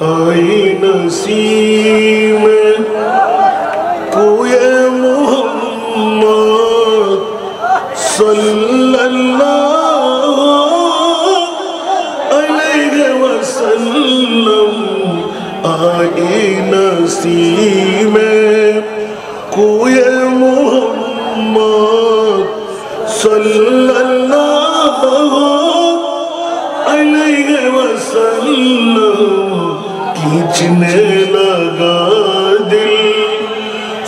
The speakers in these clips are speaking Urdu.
آئی نسیم کوئے محمد صلی اللہ علیہ وسلم آئی نسیم کوئے محمد صلی اللہ علیہ وسلم کھینچنے لگا دل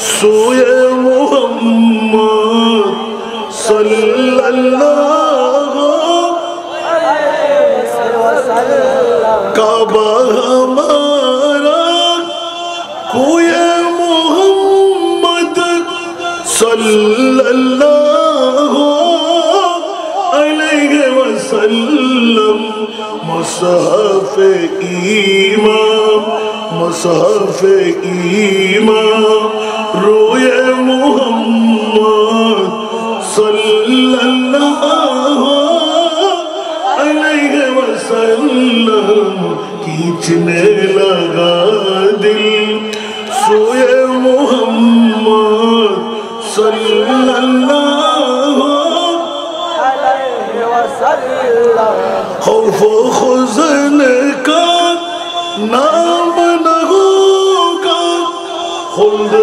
سوئے محمد صلی اللہ علیہ وسلم کعبہ ہمارا کوئے محمد صلی اللہ علیہ وسلم مصحف ایمان مصحف ایمان روئے محمد صلی اللہ علیہ وسلم کھینچنے لگا دل سوئے محمد صلی اللہ علیہ وسلم خوف و حزن کا نام نہ ہوگا خلد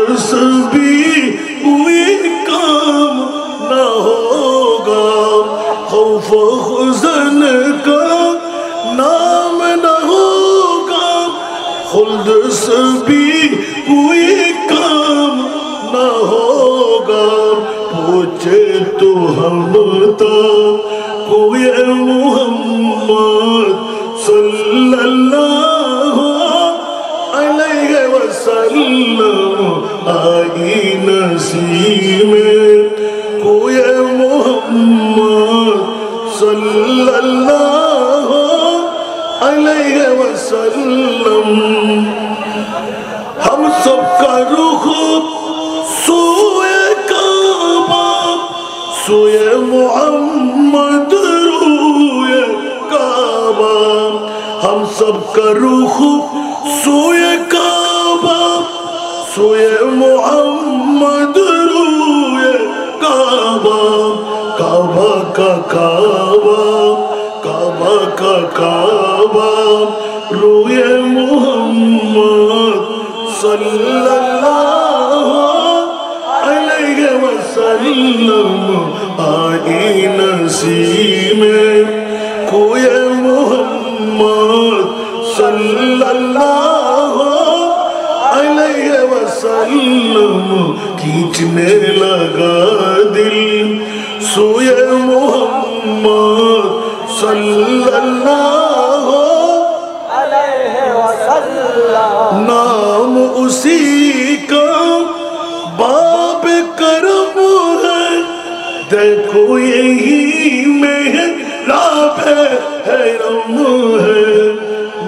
بھی کوئی کام نہ ہوگا خوف و حزن کا نام نہ ہوگا خلد بھی کوئی کام نہ ہوگا پوچھے تو ہم تا کوئی محمد صلی اللہ علیہ وسلم آئی نسیم کوئی محمد صلی اللہ علیہ وسلم ہم سب کا رخ سوئے کعبہ سوئے محمد روئے کعبہ ہم سب کا رخ سوئے کعبہ سوئے محمد روئے کعبہ کعبہ کا کعبہ کعبہ کا کعبہ روئے محمد صلی اللہ علیہ وسلم آئی نسیم کوئی محمد صلی اللہ علیہ وسلم کھینچنے لگا دل سوئے محمد صلی اللہ علیہ وسلم نام اسی کا باب کرم ہے دیکھو یہی محراب حرم ہے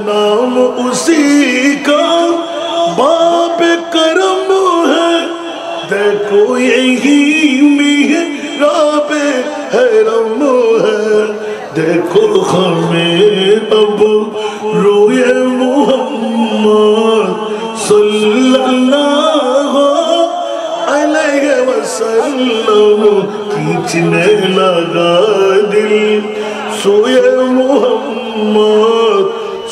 نام اسی کا باب کرم ہے دیکھو یہی محراب حرم ہے دیکھو ہمیں اب روئے محمد صلی اللہ علیہ وسلم کھینچنے لگا دل سوئے محمد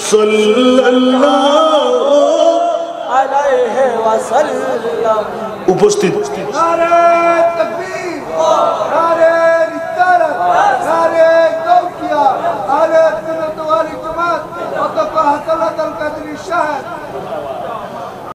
صلی اللہ علیہ وسلم উপস্থিত নারে তাকবীর নারে রিসালাত নারে তাওকিয়া আলে সুন্নাত ওয়াল জামাত ওয়া তাকাহাতাল কাদরি শাহ